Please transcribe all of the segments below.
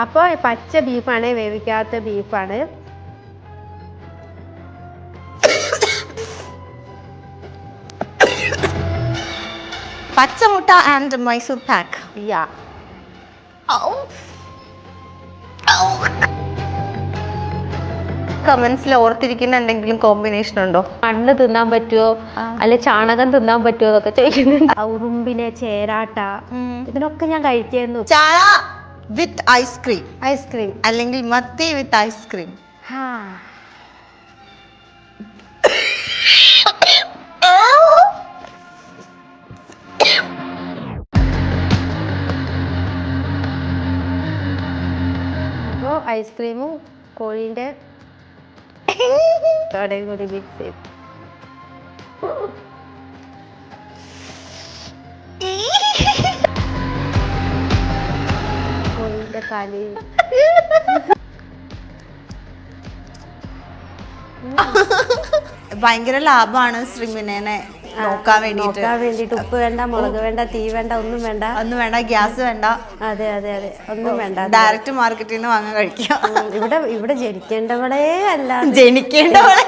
അപ്പോൾ പച്ച ബീഫാണ്, വേവിക്കാത്ത ബീഫാണ്. പച്ചമുട്ട ആൻഡ് മൈസൂർ പാക്ക്. യാ. കമന്റ്സിൽ ഓർത്തിരിക്കുന്ന എന്തെങ്കിലും കോമ്പിനേഷൻ ഉണ്ടോ? മണ്ണ് തിന്നാൻ പറ്റുമോ, അല്ലെ ചാണകം തിന്നാൻ പറ്റുമോ എന്നൊക്കെ ചോദിക്കുന്നുണ്ട്. ഉറുമ്പിനെ, ചേരാട്ട, ഇതിനൊക്കെ ഞാൻ കഴിക്കുന്നു. ചായ വിത്ത് ഐസ്ക്രീം, ഐസ്ക്രീം അല്ലെങ്കിൽ മത്തി വിത്ത് ഐസ്ക്രീം. അപ്പോൾ ഐസ്ക്രീമും കോഴീൻ്റെ കടയും കൂടി മിക്സ് ചെയ്ത് കോഴീൻ്റെ കാലി ഭയങ്കര ലാഭമാണ് ശ്രീമിനെ നോക്കാൻ വേണ്ടിയിട്ട്. ഉപ്പ് വേണ്ട, മുളക് വേണ്ട, തീ വേണ്ട, ഒന്നും വേണ്ട. ഒന്നും വേണ്ട, ഗ്യാസ് വേണ്ട. അതെ അതെ അതെ, ഒന്നും വേണ്ട. ഡയറക്റ്റ് മാർക്കറ്റിൽ നിന്ന് വാങ്ങാൻ കഴിക്കാം. ഇവിടെ ജനിക്കേണ്ടവളേ അല്ല, ജനിക്കേണ്ടവളെ.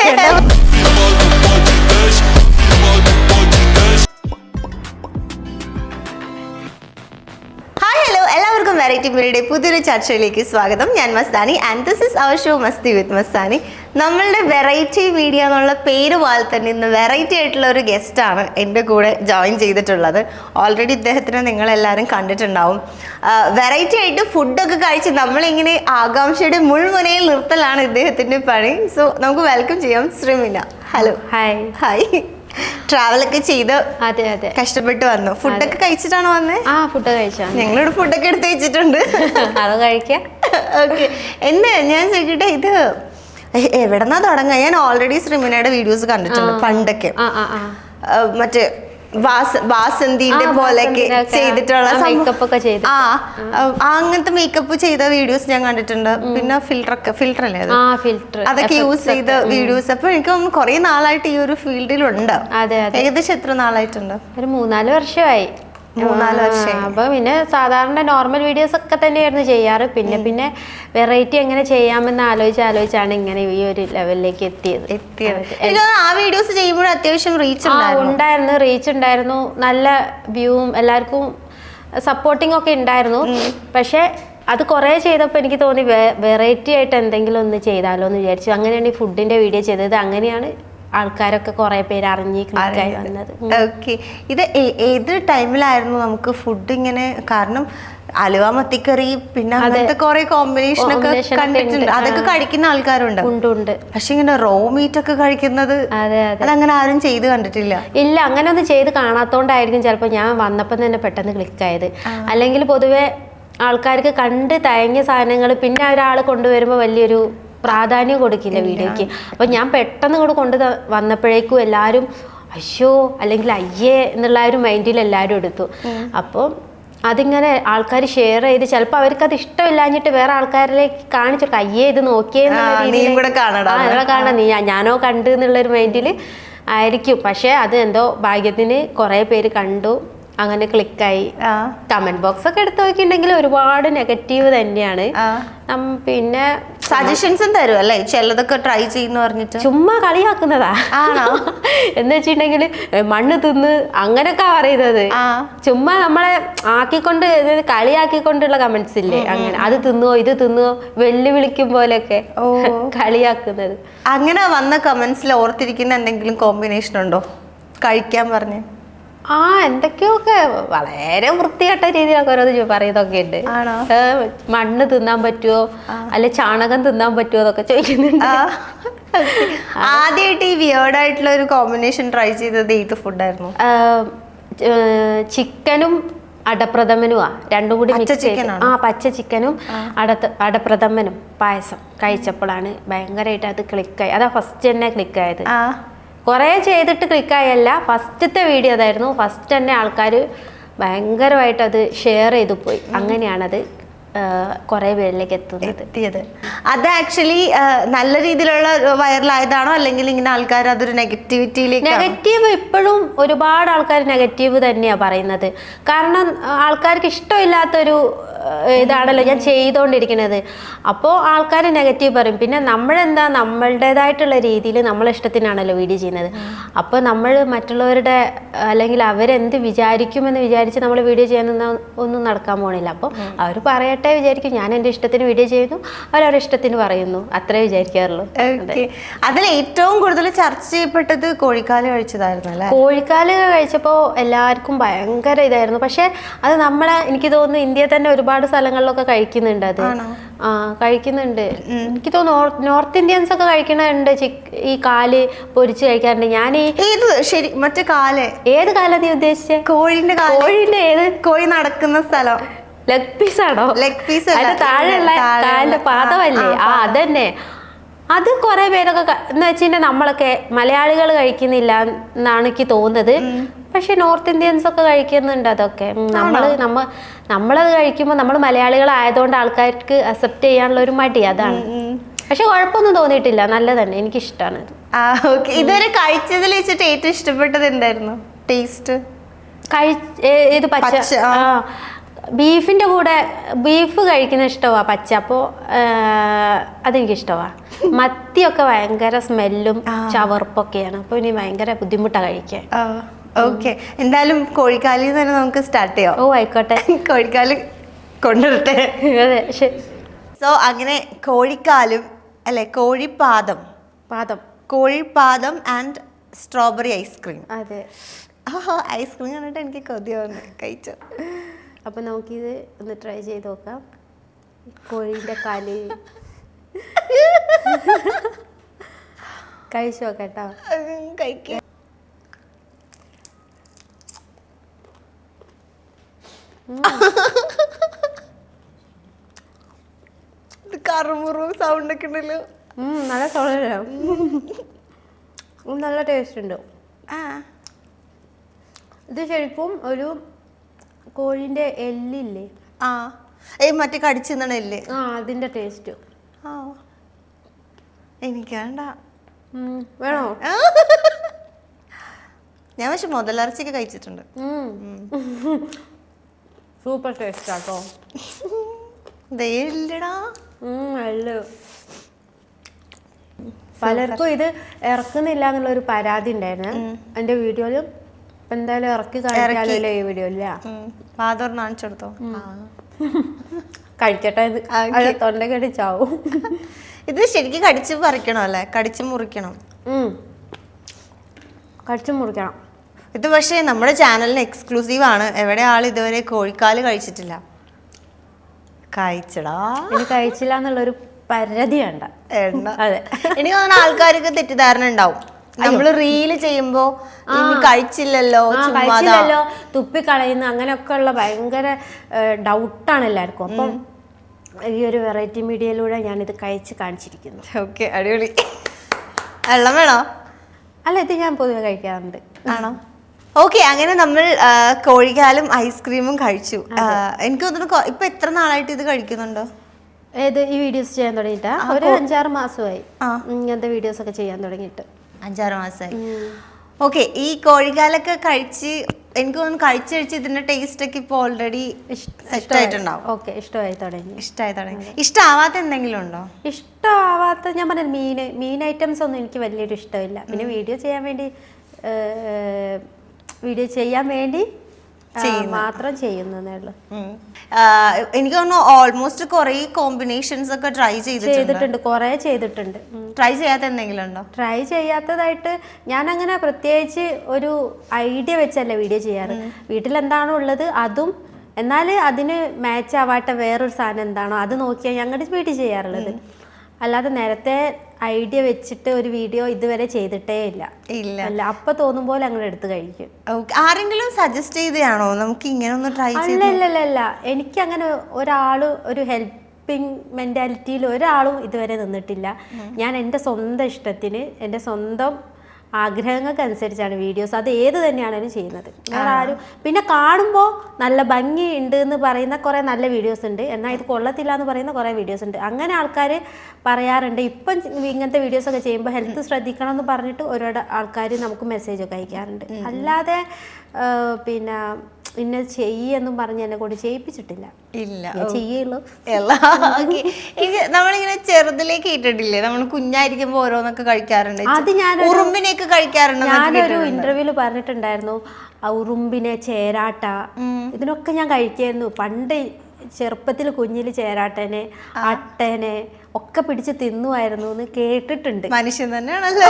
എല്ലാവർക്കും വെറൈറ്റി മീഡിയയുടെ പുതിയൊരു ചർച്ചയിലേക്ക് സ്വാഗതം. ഞാൻ Mastani and this is our show Masti with Mastani. നമ്മളുടെ വെറൈറ്റി മീഡിയ എന്നുള്ള പേര് പോലെ തന്നെ ഇന്ന് വെറൈറ്റി ആയിട്ടുള്ള ഒരു ഗസ്റ്റാണ് എൻ്റെ കൂടെ ജോയിൻ ചെയ്തിട്ടുള്ളത്. ഓൾറെഡി ഇദ്ദേഹത്തിനെ നിങ്ങളെല്ലാവരും കണ്ടിട്ടുണ്ടാവും. വെറൈറ്റി ആയിട്ട് ഫുഡൊക്കെ കഴിച്ച് നമ്മളിങ്ങനെ ആകാംക്ഷയുടെ മുൾമുനയിൽ നിർത്തലാണ് ഇദ്ദേഹത്തിൻ്റെ പണി. സോ നമുക്ക് വെൽക്കം ചെയ്യാം ശ്രീമിന. ഹലോ. ഹായ്. ഹായ്. ട്രാവലൊക്കെ ചെയ്ത് അതെ അതെ കഷ്ടപ്പെട്ട് വന്നു. ഫുഡൊക്കെ കഴിച്ചിട്ടാണോ വന്നത്? ഫുഡ് കഴിച്ചാ? ഞങ്ങളിവിടെ ഫുഡൊക്കെ എടുത്ത് വെച്ചിട്ടുണ്ട്. അത് കഴിക്കാം. ഓക്കെ. എന്താ ഞാൻ ചോദിക്കട്ടെ, ഇത് എവിടെന്നാ തുടങ്ങുക? ഞാൻ ഓൾറെഡി ശ്രീമിനയുടെ വീഡിയോസ് കണ്ടിട്ടുണ്ട് പണ്ടൊക്കെ. മറ്റേ വാസന്തിന്റെ പോലെയൊക്കെ ചെയ്തിട്ടുള്ള അങ്ങനത്തെ മേക്കപ്പ് ചെയ്ത വീഡിയോസ് ഞാൻ കണ്ടിട്ടുണ്ട്. പിന്നെ ഫിൽറ്റർ അല്ലേ അതൊക്കെ യൂസ് ചെയ്ത വീഡിയോസ്. അപ്പൊ എനിക്ക് തോന്നുന്നു കുറെ നാളായിട്ട് ഈ ഒരു ഫീൽഡിലുണ്ട്. ഏകദേശം എത്ര നാളായിട്ടുണ്ട്? ഒരു 3-4 വർഷമായി. 3-4 വർഷം. അപ്പൊ പിന്നെ സാധാരണ നോർമൽ വീഡിയോസ് ഒക്കെ തന്നെയായിരുന്നു ചെയ്യാറ്. പിന്നെ വെറൈറ്റി എങ്ങനെ ചെയ്യാമെന്ന് ആലോചിച്ചാണ് ഇങ്ങനെ ഈ ഒരു ലെവലിലേക്ക് എത്തിയത്. ആ വീഡിയോസ് ചെയ്യുമ്പോൾ അത്യാവശ്യം റീച്ച് ഉണ്ടായിരുന്നു. നല്ല വ്യൂവും എല്ലാവർക്കും സപ്പോർട്ടിങ് ഒക്കെ ഉണ്ടായിരുന്നു. പക്ഷെ അത് കുറേ ചെയ്തപ്പോൾ എനിക്ക് തോന്നി വെറൈറ്റി ആയിട്ട് എന്തെങ്കിലും ഒന്ന് ചെയ്താലോ എന്ന് വിചാരിച്ചു. അങ്ങനെയാണ് ഈ ഫുഡിന്റെ വീഡിയോ ചെയ്തത്. അങ്ങനെയാണ് ആൾക്കാരൊക്കെ കുറെ പേര് അറിഞ്ഞ് ക്ലിക്കായി വന്നത്. ഓക്കെ. ഇത് ഏത് ടൈമിലായിരുന്നു നമുക്ക് ഫുഡ് ഇങ്ങനെ? കാരണം അലുവ, മത്തിക്കറി, പിന്നെ അങ്ങനത്തെ കുറെ കോമ്പിനേഷൻ ഒക്കെ കണ്ടിട്ടുണ്ട്. അതൊക്കെ കഴിക്കുന്ന ആൾക്കാരുണ്ട്. പക്ഷെ ഇങ്ങനെ റോ മീറ്റ് ഒക്കെ കഴിക്കുന്നത് അതങ്ങനെ ആരും ചെയ്ത് കണ്ടിട്ടില്ല. ഇല്ല, അങ്ങനെ ഒന്നും ചെയ്ത് കാണാത്തോണ്ടായിരിക്കും ചിലപ്പോൾ ഞാൻ വന്നപ്പം തന്നെ പെട്ടെന്ന് ക്ലിക്കായത്. അല്ലെങ്കിൽ പൊതുവെ ആൾക്കാർക്ക് കണ്ട് തയങ്ങിയ സാധനങ്ങൾ പിന്നെ ഒരാൾ കൊണ്ടുവരുമ്പോൾ വലിയൊരു പ്രാധാന്യം കൊടുക്കില്ല വീഡിയോക്ക്. അപ്പൊ ഞാൻ പെട്ടെന്ന് കൂടെ വന്നപ്പോഴേക്കും എല്ലാവരും അയ്യോ അല്ലെങ്കിൽ അയ്യേ എന്നുള്ള ഒരു മൈൻഡിൽ എല്ലാവരും എടുത്തു. അപ്പോൾ അതിങ്ങനെ ആൾക്കാർ ഷെയർ ചെയ്ത് ചിലപ്പോൾ അവർക്ക് അത് ഇഷ്ടമില്ലാഞ്ഞിട്ട് വേറെ ആൾക്കാരിലേക്ക് കാണിച്ചു കൊടുക്കും. അയ്യേ ഇത് നോക്കിയെന്നുള്ള കാണാം, ഞാനോ കണ്ടു എന്നുള്ളൊരു മൈൻഡിൽ ആയിരിക്കും. പക്ഷെ അത് എന്തോ ഭാഗ്യത്തിന് കുറേ പേര് കണ്ടു, അങ്ങനെ ക്ലിക്കായി. കമന്റ് ബോക്സ് ഒക്കെ എടുത്ത് നോക്കിയിട്ടുണ്ടെങ്കിൽ ഒരുപാട് നെഗറ്റീവ് തന്നെയാണ്. പിന്നെ സജഷൻസും തരും അല്ലേ? ചിലതൊക്കെ ട്രൈ ചെയ്യുന്ന പറഞ്ഞിട്ട് ചുമ്മാ കളിയാക്കുന്നതാ എന്ന് വെച്ചിട്ടുണ്ടെങ്കിൽ മണ്ണ് തിന്ന് അങ്ങനെയൊക്കെ പറയുന്നത്. ചുമ്മാ നമ്മളെ കളിയാക്കിക്കൊണ്ടുള്ള കമന്റ്സ് ഇല്ലേ, അങ്ങനെ അത് തിന്നുവോ ഇത് തിന്നുവോ വെല്ലുവിളിക്കും പോലെയൊക്കെ കളിയാക്കുന്നത്. അങ്ങനെ വന്ന കമന്റ്സിൽ ഓർത്തിരിക്കുന്ന എന്തെങ്കിലും കോമ്പിനേഷൻ ഉണ്ടോ കഴിക്കാൻ പറഞ്ഞ്? എന്തൊക്കെയൊക്കെ വളരെ വൃത്തികെട്ട രീതിയിലൊക്കെ ഓരോ പറയുന്നതൊക്കെ ഉണ്ട്. മണ്ണ് തിന്നാൻ പറ്റുമോ, അല്ലെ ചാണകം തിന്നാൻ പറ്റുമോ എന്നൊക്കെ ചോദിക്കുന്നുണ്ട്. ആദ്യമായിട്ട് ഈ വിയേർഡായിട്ടുള്ള ഒരു കോമ്പിനേഷൻ ട്രൈ ചെയ്തത് ഏത് ഫുഡായിരുന്നു? ചിക്കനും അടപ്രഥമനുമാ, രണ്ടും കൂടി മിക്സ് ചെയ്ത്. പച്ച ചിക്കനും അടപ്രഥമനും പായസം കഴിച്ചപ്പോഴാണ് ഭയങ്കരമായിട്ട് അത് ക്ലിക്കായി. അതാ ഫസ്റ്റ് തന്നെ ക്ലിക്കായത്. കുറേ ചെയ്തിട്ട് ക്ലിക്കായല്ല, ഫസ്റ്റത്തെ വീഡിയോ അതായിരുന്നു. ഫസ്റ്റ് തന്നെ ആൾക്കാർ ഭയങ്കരമായിട്ട് അത് ഷെയർ ചെയ്തു പോയി. അങ്ങനെയാണത് കുറേ പേരിലേക്ക് എത്തിയത്. അത് ആക്ച്വലി നല്ല രീതിയിലുള്ള വൈറലായതാണോ അല്ലെങ്കിൽ ഇങ്ങനെ ആൾക്കാർ അതൊരു നെഗറ്റീവ് ഇപ്പോഴും ഒരുപാട് ആൾക്കാർ നെഗറ്റീവ് തന്നെയാണ് പറയുന്നത്. കാരണം ആൾക്കാർക്ക് ഇഷ്ടമില്ലാത്തൊരു ഇതാണല്ലോ ഞാൻ ചെയ്തുകൊണ്ടിരിക്കുന്നത്. അപ്പോൾ ആൾക്കാർ നെഗറ്റീവ് പറയും. പിന്നെ നമ്മളെന്താ നമ്മളുടേതായിട്ടുള്ള രീതിയിൽ നമ്മളെ ഇഷ്ടത്തിനാണല്ലോ വീഡിയോ ചെയ്യുന്നത്. അപ്പോൾ നമ്മൾ മറ്റുള്ളവരുടെ അല്ലെങ്കിൽ അവരെന്ത് വിചാരിക്കുമെന്ന് വിചാരിച്ച് നമ്മൾ വീഡിയോ ചെയ്യുന്ന ഒന്നും നടക്കാൻ പോണില്ല. അപ്പോൾ അവർ പറയട്ടെ വിചാരിക്കും. ഞാൻ എൻ്റെ ഇഷ്ടത്തിന് വീഡിയോ ചെയ്യുന്നു, അവരവരുടെ ഇഷ്ടത്തിന് പറയുന്നു, അത്രേ വിചാരിക്കാറുള്ളൂ. അതിൽ ഏറ്റവും കൂടുതൽ ചർച്ച ചെയ്യപ്പെട്ടത് കോഴിക്കാല് കഴിച്ചതായിരുന്നു അല്ലേ? കോഴിക്കാല് കഴിച്ചപ്പോൾ എല്ലാവർക്കും ഭയങ്കര ഇതായിരുന്നു. പക്ഷെ അത് എനിക്ക് തോന്നുന്നു ഇന്ത്യയിൽ തന്നെ ഒരുപാട് സ്ഥലങ്ങളിലൊക്കെ കഴിക്കുന്നുണ്ട്. അത് കഴിക്കുന്നുണ്ട്. എനിക്ക് തോന്നുന്നു നോർത്ത് ഇന്ത്യൻസ് ഒക്കെ കഴിക്കണുണ്ട്. ഈ കാല് പൊരിച്ച് കഴിക്കാറുണ്ട്. ഞാൻ ശരി മറ്റേ കാല് ഏത് കാലാണ് നീ ഉദ്ദേശിച്ചത്? കോഴിന്റെ ഏത് കോഴി നടക്കുന്ന സ്ഥലം ലെഗ് പീസ് ആണോ? ലെഗ് പീസ് അതിന്റെ താഴെയുള്ള കാലിന്റെ പാദമല്ലേ? അതന്നെ. അത് കുറെ പേരൊക്കെ എന്ന് വെച്ചിട്ടുണ്ടെങ്കിൽ നമ്മളൊക്കെ മലയാളികൾ കഴിക്കുന്നില്ല എന്നാണ് എനിക്ക് തോന്നുന്നത്. പക്ഷെ നോർത്ത് ഇന്ത്യൻസ് ഒക്കെ കഴിക്കുന്നുണ്ട് അതൊക്കെ. നമ്മളത് കഴിക്കുമ്പോൾ നമ്മൾ മലയാളികളായതുകൊണ്ട് ആൾക്കാർക്ക് അക്സെപ്റ്റ് ചെയ്യാനുള്ള ഒരു മടി അതാണ്. പക്ഷെ കുഴപ്പമൊന്നും തോന്നിയിട്ടില്ല, നല്ലതന്നെ, എനിക്കിഷ്ടമാണ്. ഇതുവരെ കഴിച്ചതിൽ വെച്ചിട്ട് ഏറ്റവും ഇഷ്ടപ്പെട്ടത് എന്തായിരുന്നു ടേസ്റ്റ്? ഏത് പച്ച? ബീഫിൻ്റെ കൂടെ ബീഫ് കഴിക്കുന്ന ഇഷ്ടമാണ് പച്ച. അപ്പോൾ അതെനിക്കിഷ്ടമാണ്. മത്തിയൊക്കെ ഭയങ്കര സ്മെല്ലും ചവർപ്പൊക്കെയാണ്. അപ്പോൾ ഇനി ഭയങ്കര ബുദ്ധിമുട്ടാണ് കഴിക്കാൻ. ഓക്കെ, എന്തായാലും കോഴിക്കാലിൽ തന്നെ നമുക്ക് സ്റ്റാർട്ട് ചെയ്യാം. ഓ ആയിക്കോട്ടെ, കോഴിക്കാല് കൊണ്ടുവരട്ടെ. അതെ ശരി. സോ അങ്ങനെ കോഴിക്കാലും അല്ലെ കോഴിപ്പാദം ആൻഡ് സ്ട്രോബെറി ഐസ്ക്രീം. അതെ, ഐസ്ക്രീം കണ്ടിട്ട് എനിക്ക് കൊതി വന്നു, കഴിച്ചു. അപ്പം നമുക്കിത് ഒന്ന് ട്രൈ ചെയ്ത് നോക്കാം. കോഴീൻ്റെ കാല് കഴിച്ചു നോക്കാം കേട്ടോ. കഴിക്കാം. കറുമുറു സൗണ്ട് ഒക്കെ ഉണ്ടല്ലോ. നല്ല സൗണ്ടല്ലോ. നല്ല ടേസ്റ്റ് ഉണ്ട്. ഇത് ശരിക്കും ഒരു കോഴിന്റെ എല്ലില്ലേ, മറ്റേ കടിച്ചില്ലേ, അതിന്റെ ടേസ്റ്റ്. എനിക്ക് വേണ്ട. വേണോ? ഞാൻ പക്ഷെ മുതലിറച്ചിയൊക്കെ കഴിച്ചിട്ടുണ്ട്. സൂപ്പർ ടേസ്റ്റ് ആട്ടോ. പലർക്കും ഇത് ഇറക്കുന്നില്ല എന്നുള്ള ഒരു പരാതി ഉണ്ടായിരുന്നു എന്റെ വീഡിയോയിലും. എന്തായാലും ഇറക്കി കാണിക്കാലോ ഈ വീഡിയോ. ഇല്ല, കാണിച്ചെടുത്തോ, കഴിക്കട്ടെ. തൊണ്ട കടിച്ചാവും. ഇത് ശരിക്കും കടിച്ച് പറിക്കണോ അല്ലേ? കടിച്ച് മുറിക്കണം. കടിച്ചു മുറിക്കണം. ഇത് പക്ഷേ നമ്മുടെ ചാനലിന് എക്സ്ക്ലൂസീവ് ആണ്. എവിടെ ആൾ ഇതുവരെ കോഴിക്കാല് കഴിച്ചിട്ടില്ല. കഴിച്ചടാ. ഇനി കഴിച്ചില്ല എന്നുള്ളൊരു പരാതി വേണ്ട. അതെ, എനിക്ക് തോന്നുന്ന ആൾക്കാർക്ക് തെറ്റിദ്ധാരണ ഉണ്ടാവും. നമ്മള് റീല് ചെയ്യുമ്പോ കഴിച്ചില്ലല്ലോ തുപ്പിക്കളയുന്ന അങ്ങനെയൊക്കെ ഉള്ള ഭയങ്കര ഡൗട്ടാണ് എല്ലാവർക്കും. അപ്പം ഈ ഒരു വെറൈറ്റി മീഡിയയിലൂടെ ഞാനിത് കഴിച്ച് കാണിച്ചിരിക്കുന്നു. ഓക്കെ, അടിപൊളി. വെള്ളം വേണോ? അല്ല, ഇത് ഞാൻ പൊതുവെ കഴിക്കാറുണ്ട്. ആണോ? ഓക്കെ, അങ്ങനെ നമ്മൾ കോഴിക്കാലും ഐസ്ക്രീമും കഴിച്ചു. എനിക്ക് തോന്നുന്നു ഇപ്പൊ എത്ര നാളായിട്ട് ഇത് കഴിക്കുന്നുണ്ടോ? ഏത് ഈ വീഡിയോസ് ചെയ്യാൻ തുടങ്ങിയിട്ടാ? ഒരു 5-6 മാസമായി ഇങ്ങനത്തെ വീഡിയോസ് ഒക്കെ ചെയ്യാൻ തുടങ്ങിയിട്ട്. 5-6 മാസമായി. ഓക്കെ, ഈ കോഴിക്കാലൊക്കെ കഴിച്ച് എനിക്ക് തോന്നുന്നു കഴിച്ച് ഇതിന്റെ ടേസ്റ്റ് ഒക്കെ ഇപ്പൊ ഓൾറെഡി ഇഷ്ടമായിട്ടുണ്ടാവും. ഓക്കെ, ഇഷ്ടമായി തുടങ്ങി. ഇഷ്ടമാവാത്ത എന്തെങ്കിലും ഉണ്ടോ? ഇഷ്ടമാവാത്ത ഞാൻ പറഞ്ഞ മീൻ ഐറ്റംസ് ഒന്നും എനിക്ക് വലിയൊരു ഇഷ്ടമില്ല. പിന്നെ വീഡിയോ ചെയ്യാൻ വേണ്ടി മാത്രം ചെയ്യുന്നതേ ഉള്ളൂ. എനിക്ക് തോന്നുന്നു ഓൾമോസ്റ്റ് കുറെ കോമ്പിനേഷൻസ് ഒക്കെ ട്രൈ ചെയ്തിട്ടുണ്ട്. കുറെ ചെയ്തിട്ടുണ്ട്. ട്രൈ ചെയ്യാത്ത എന്തെങ്കിലും ഉണ്ടോ? ട്രൈ ചെയ്യാത്തതായിട്ട് ഞാൻ അങ്ങനെ പ്രത്യേകിച്ച് ഒരു ഐഡിയ വെച്ചല്ല വീഡിയോ ചെയ്യാറ്. വീട്ടിലെന്താണോ ഉള്ളത് അതും, എന്നാൽ അതിന് മാച്ച് ആവാത്ത വേറൊരു സാധനം എന്താണോ അത് നോക്കിയാണ് ഞങ്ങളുടെ വീഡിയോ ചെയ്യാറുള്ളത്. അല്ലാതെ നേരത്തെ ഐഡിയ വെച്ചിട്ട് ഒരു വീഡിയോ ഇതുവരെ ചെയ്തിട്ടേ ഇല്ല. അല്ല, അപ്പൊ തോന്നും പോലെ അങ്ങനെ എടുത്ത് കഴിക്കും. ആരെങ്കിലും സജസ്റ്റ് ചെയ്തതാണോ നമുക്ക് ഇങ്ങനെ ഒന്ന് ട്രൈ ചെയ്യാൻ? അല്ല, എനിക്ക് അങ്ങനെ ഒരു ഹെൽപ്പിംഗ് മെന്റാലിറ്റിയിൽ ഒരാളും ഇതുവരെ നിന്നിട്ടില്ല. ഞാൻ എൻ്റെ സ്വന്തം ഇഷ്ടത്തിന് എൻ്റെ സ്വന്തം ആഗ്രഹങ്ങൾക്ക് അനുസരിച്ചാണ് വീഡിയോസ്, അത് ഏത് തന്നെയാണെങ്കിലും ചെയ്യുന്നത്. വേറെ ആരും പിന്നെ കാണുമ്പോൾ നല്ല ഭംഗി ഉണ്ട് എന്ന് പറയുന്ന കുറേ നല്ല വീഡിയോസ് ഉണ്ട്, എന്നാൽ ഇത് കൊള്ളത്തില്ല എന്ന് പറയുന്ന കുറേ വീഡിയോസ് ഉണ്ട്. അങ്ങനെ ആൾക്കാർ പറയാറുണ്ട്. ഇപ്പം ഇങ്ങനത്തെ വീഡിയോസൊക്കെ ചെയ്യുമ്പോൾ ഹെൽത്ത് ശ്രദ്ധിക്കണം എന്ന് പറഞ്ഞിട്ട് ഒരുപാട് ആൾക്കാർ നമുക്ക് മെസ്സേജൊക്കെ അയക്കാറുണ്ട്. അല്ലാതെ പിന്നെ ഇന്നത് ചെയ്യെന്നും പറഞ്ഞ് എന്നെ കൊണ്ട് ചെയ്യിപ്പിച്ചിട്ടില്ല. ഇല്ല, ചെയ്യുള്ളൂ. നമ്മളിങ്ങനെ ചെറുതിലേക്ക് ഇട്ടിട്ടില്ലേ, നമ്മൾ കുഞ്ഞായിരിക്കുമ്പോ ഓരോന്നൊക്കെ കഴിക്കാറുണ്ട്. അത് ഞാൻ ഉറുമ്പിനെയൊക്കെ കഴിക്കാറുണ്ട്. ഞാനൊരു ഇന്റർവ്യൂല് പറഞ്ഞിട്ടുണ്ടായിരുന്നു, ഉറുമ്പിനെ, ചേരാട്ട, ഇതിനൊക്കെ ഞാൻ കഴിക്കായിരുന്നു പണ്ട്. ചെറുപ്പത്തിൽ കുഞ്ഞിൽ ചേരാട്ടനെ, അട്ടനെ ഒക്കെ പിടിച്ച് തിന്നുമായിരുന്നു എന്ന് കേട്ടിട്ടുണ്ട്. മനുഷ്യൻ തന്നെയാണല്ലോ.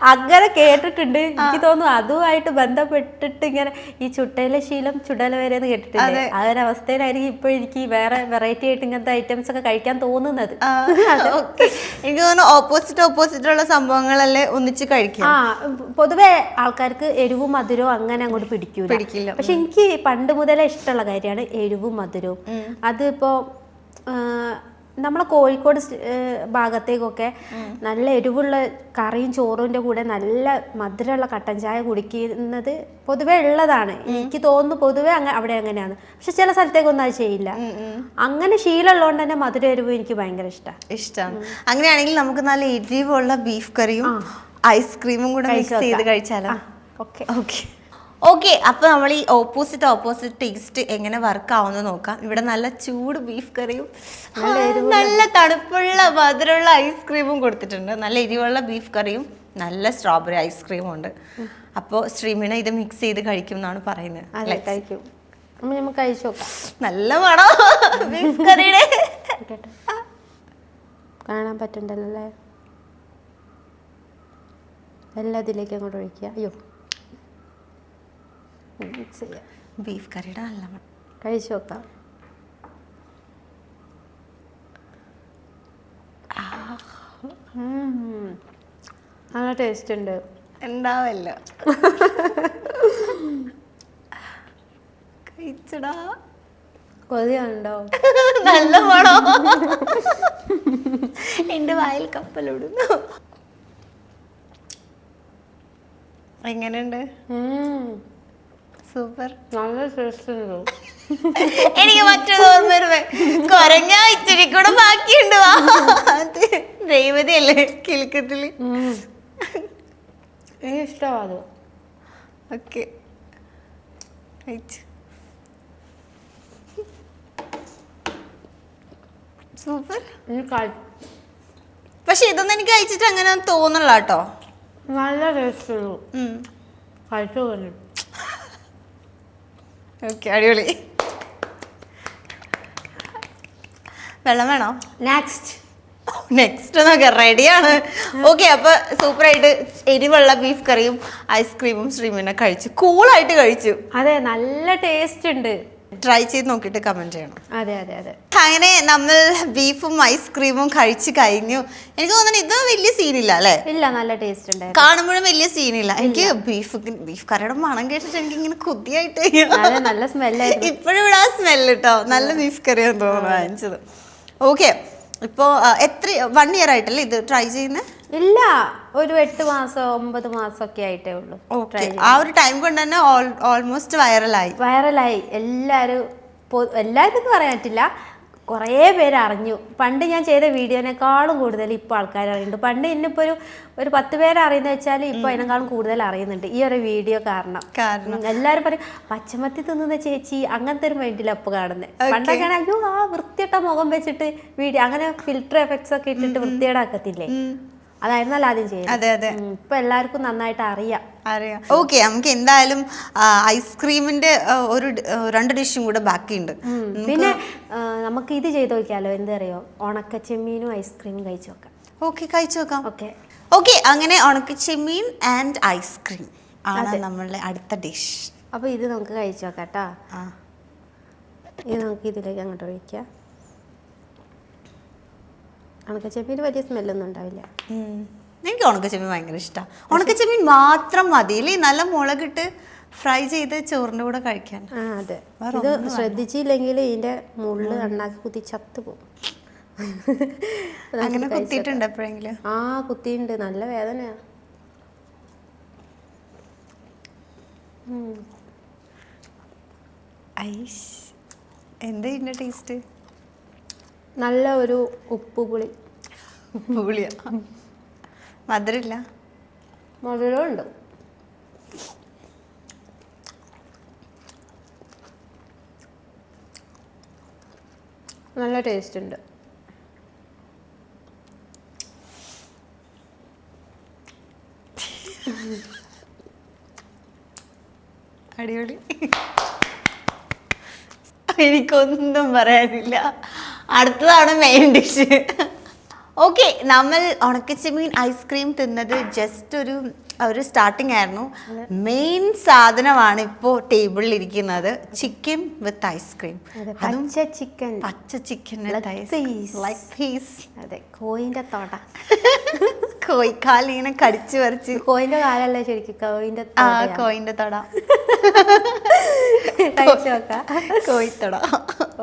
അങ്ങനെ കേട്ടിട്ടുണ്ട്. എനിക്ക് തോന്നുന്നു അതുമായിട്ട് ബന്ധപ്പെട്ടിട്ട് ഇങ്ങനെ ഈ ചുട്ടയിലെ ശീലം ചുടല വരെ എന്ന് കേട്ടിട്ടുണ്ട്. ആ ഒരു അവസ്ഥയിലായിരിക്കും ഇപ്പൊ എനിക്ക് വേറെ വെറൈറ്റി ആയിട്ട് ഇങ്ങനത്തെ ഐറ്റംസ് ഒക്കെ കഴിക്കാൻ തോന്നുന്നത്. എനിക്ക് തോന്നുന്നു ഓപ്പോസിറ്റ് ഉള്ള സംഭവങ്ങളല്ലേ ഒന്നിച്ച് കഴിക്കും. പൊതുവെ ആൾക്കാർക്ക് എരിവും മധുരവും അങ്ങനെ അങ്ങോട്ട് പിടിക്കില്ല. പക്ഷെ എനിക്ക് പണ്ട് മുതലേ ഇഷ്ടമുള്ള കാര്യമാണ് എരിവും മധുരവും. അതിപ്പോ നമ്മളെ കോഴിക്കോട് ഭാഗത്തേക്കൊക്കെ നല്ല എരിവുള്ള കറിയും ചോറിൻ്റെ കൂടെ നല്ല മധുരമുള്ള കട്ടൻ ചായ കുടിക്കുന്നത് പൊതുവെ ഉള്ളതാണ്. എനിക്ക് തോന്നുന്നു പൊതുവെ അവിടെ അങ്ങനെയാണ്. പക്ഷെ ചില സ്ഥലത്തേക്കൊന്നും അത് ചെയ്യില്ല. അങ്ങനെ ശീലമുള്ളതുകൊണ്ട് തന്നെ മധുര എരിവും എനിക്ക് ഭയങ്കര ഇഷ്ടമാണ്. അങ്ങനെയാണെങ്കിൽ നമുക്ക് നല്ല എരിവുള്ള ബീഫ് കറിയും ഐസ്ക്രീമും കൂടെ മിക്സ് ചെയ്ത് കഴിച്ചാലോ? ഓക്കെ, അപ്പൊ നമ്മൾ ഈ ഓപ്പോസിറ്റ് ടേസ്റ്റ് എങ്ങനെ വർക്ക് ആവുമെന്ന് നോക്കാം. ഇവിടെ നല്ല ചൂട് ബീഫ് കറിയും നല്ല തണുപ്പുള്ള മധുരമുള്ള ഐസ്ക്രീമും കൊടുത്തിട്ടുണ്ട്. നല്ല എരിവുള്ള ബീഫ് കറിയും നല്ല സ്ട്രോബെറി ഐസ്ക്രീമും ഉണ്ട്. അപ്പോൾ ശ്രീമിന ഇത് മിക്സ് ചെയ്ത് കഴിക്കും എന്നാണ് പറയുന്നത്. നല്ല മണം ബീഫ് കറിയുടെ. കാണാൻ പറ്റണ്ടല്ലേ? എല്ലാം ഇതിലേക്ക് അങ്ങോട്ട് ഒഴിക്കുക. അയ്യോ, ബീഫ് കറിയുടെ നല്ല മണം. കഴിച്ചു നോക്കാം. നല്ല ടേസ്റ്റ് ഉണ്ട്. ഉണ്ടാവല്ലോ. കഴിച്ചടാ, കൊതിയാണോ? നല്ല മണോ. എന്റെ വായിൽ കപ്പലോടുന്നു. എങ്ങനെയുണ്ട്? സൂപ്പർ, നല്ല ടേസ്റ്റ് ഉണ്ട്. എനിക്ക് മറ്റൊരു ഓർമ്മ വരുന്നേ, കൊരങ്ങ ഇച്ചിരി കൂടെ ബാക്കിയുണ്ട്. ദൈവതയല്ലേ കിലുക്കത്തില്. എനിക്ക് ഇഷ്ടമാണ്. Okay, super. പക്ഷെ ഇതൊന്നും എനിക്ക് കഴിച്ചിട്ട് അങ്ങനെ തോന്നല കേട്ടോ. നല്ല ടേസ്റ്റ് ഉള്ളൂ. കഴിച്ചു പോലെ. ഓക്കെ, അടിപൊളി. വെള്ളം വേണോ? നെക്സ്റ്റ് നോക്കാം, റെഡിയാണ്. ഓക്കെ, അപ്പൊ സൂപ്പറായിട്ട് എരിവുള്ള ബീഫ് കറിയും ഐസ്ക്രീമും ശ്രീമിനെ കഴിച്ചു, കൂളായിട്ട് കഴിച്ചു. അതെ, നല്ല ടേസ്റ്റ് ഉണ്ട്. ട്രൈ ചെയ്ത് നോക്കിയിട്ട് കമന്റ് ചെയ്യണം. അതെ. അങ്ങനെ നമ്മൾ ബീഫും ഐസ്ക്രീമും കഴിച്ചു കഴിഞ്ഞു. എനിക്ക് തോന്നുന്നു ഇത് വലിയ സീനില്ല അല്ലേ? ഇല്ല, നല്ല ടേസ്റ്റ് ഉണ്ട്. കാണുമ്പോഴും വലിയ സീനില്ല. എനിക്ക് ബീഫ് കറിയുടെ മണം കേട്ടിട്ട് എനിക്ക് ഇങ്ങനെ കൊതിയായിട്ട് നല്ല സ്മെല്ലായിരുന്നു. ഇപ്പോഴും ഇവിടെ ആ സ്മെല്ല് കേട്ടോ. നല്ല ബീഫ് കറിയാന്ന് തോന്നുന്നു വാങ്ങിച്ചത്. ഓക്കെ, ഇപ്പോ എത്ര 1 year ആയിട്ടല്ലേ ഇത് ട്രൈ ചെയ്യുന്നത്? ഇല്ല, ഒരു 8 മാസം 9 മാസം ഒക്കെ ആയിട്ടേ ഉള്ളൂ. ആ ഒരു ടൈം കൊണ്ട് തന്നെ ഓൾമോസ്റ്റ് വൈറലായി. എല്ലാവരും എന്ന് പറയാൻ പറ്റില്ല, കുറേ പേര് അറിഞ്ഞു. പണ്ട് ഞാൻ ചെയ്ത വീഡിയോനേക്കാളും കൂടുതൽ ഇപ്പോൾ ആൾക്കാർ അറിയുന്നുണ്ട്. പണ്ട് ഇന്നിപ്പോൾ ഒരു 10 പേരെ അറിയുന്ന വെച്ചാൽ ഇപ്പോൾ അതിനേക്കാളും കൂടുതൽ അറിയുന്നുണ്ട് ഈ ഒരു വീഡിയോ കാരണം. എല്ലാവരും പറയും പച്ചമത്തി തിന്നുന്ന ചേച്ചി, അങ്ങനത്തെ ഒരു മൈൻഡിൽ അപ്പോൾ കാണുന്നത്. പണ്ടൊക്കെ അയ്യോ ആ വൃത്തിയിട്ട മുഖം വെച്ചിട്ട് വീഡിയോ അങ്ങനെ ഫിൽറ്റർ എഫക്ട്സ് ഒക്കെ ഇട്ടിട്ട് വൃത്തിയേടാക്കത്തില്ലേ, അതായിരുന്നല്ലോ ആദ്യം ചെയ്യുന്നത്. ഇപ്പൊ എല്ലാവർക്കും നന്നായിട്ട് അറിയാം. ഓക്കെ, നമുക്ക് എന്തായാലും ഐസ്ക്രീമിന്റെ ഒരു 2 ഡിഷും കൂടെ ബാക്കിയുണ്ട്. പിന്നെ നമുക്ക് ഇത് ചെയ്ത് നോക്കിയാലോ? എന്താ അറിയോ, ഉണക്കച്ചെമ്മീനും ഐസ്ക്രീമും കഴിച്ചു നോക്കാം. ഓക്കെ, കഴിച്ചു നോക്കാം. ഓക്കെ, അങ്ങനെ ഉണക്കച്ചെമ്മീൻ ആൻഡ് ഐസ്ക്രീം ആണ് നമ്മളുടെ അടുത്ത ഡിഷ്. അപ്പൊ ഇത് നമുക്ക് കഴിച്ചു നോക്കാം കേട്ടോ. ഇത് നമുക്ക് ഇതിലേക്ക് അങ്ങോട്ട് ഒഴിക്കാം. ഉണക്കച്ചെമ്മീൻ വലിയ സ്മെല്ലൊന്നും ഉണ്ടാവില്ല. എനിക്ക് ഉണക്കച്ചെമ്മീൻ ഭയങ്കര ഇഷ്ടമാണ്. ഉണക്കച്ചെമ്മീൻ മാത്രം മതിയില്ലേ, നല്ല മുളകിട്ട് ഫ്രൈ ചെയ്ത് ചോറിൻ്റെ കൂടെ കഴിക്കാൻ. അതെ, ഇത് ശ്രദ്ധിച്ചില്ലെങ്കിൽ ഇതിന്റെ മുള്ള് അണ്ണാക്കി കുത്തി ചത്തു പോകും. അങ്ങനെ കുത്തിയിട്ടുണ്ട് എപ്പോഴെങ്കിലും? കുത്തിയിട്ടുണ്ട്, നല്ല വേദനയാ. ഐഷ്, എന്താ ഇതിൻ്റെ ടേസ്റ്റ്? നല്ല ഒരു ഉപ്പുപുളി. പുളിയാ? മധുരമില്ല? മധുരമുണ്ട്. നല്ല ടേസ്റ്റ് ഉണ്ട്. അടിപൊളി. എനിക്കൊന്നും പറയാനില്ല. അടുത്തതാണ് മെയിൻ ഡിഷ്. ഓക്കെ, നമ്മൾ ഉണക്കച്ചെമ്മീൻ ഐസ്ക്രീം തിന്നത് ജസ്റ്റ് ഒരു സ്റ്റാർട്ടിങ് ആയിരുന്നു. മെയിൻ സാധനമാണ് ഇപ്പോൾ ടേബിളിൽ ഇരിക്കുന്നത്, ചിക്കൻ വിത്ത് ഐസ്ക്രീം. പച്ച ചിക്കൻ അതെ, കോയിന്റെ തോട. കോഴിക്കാലിങ്ങനെ കടിച്ചു പറിച്ച്. കോയിന്റെ കാലല്ലേ ശരിക്കും, കോയിന്റെ തൊട. കോഴിത്തൊട.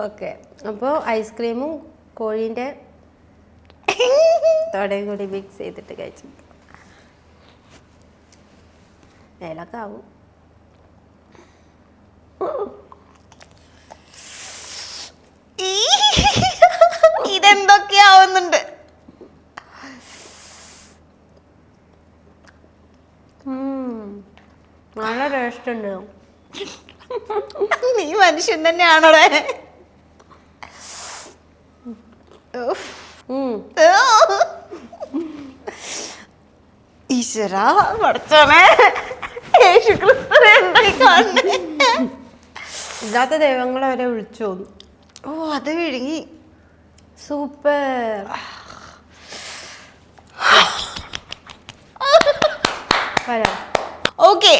ഓക്കെ, അപ്പോൾ ഐസ്ക്രീമും കോഴിന്റെ തോടയും കൂടി മിക്സ് ചെയ്തിട്ട് കഴിച്ചു. മേലൊക്കെ ആവും. ഇതെന്തൊക്കെയാവുന്നുണ്ട്? നല്ല ടേസ്റ്റ് ഉണ്ട്. നീ മനുഷ്യൻ തന്നെയാണോടെ? ഈശ്വര പഠിച്ചോണേ, ഇല്ലാത്ത ദൈവങ്ങളെ വരെ വിളിച്ചു. ഓ, അത് വിഴുങ്ങി. സൂപ്പർ. ഓക്കെ,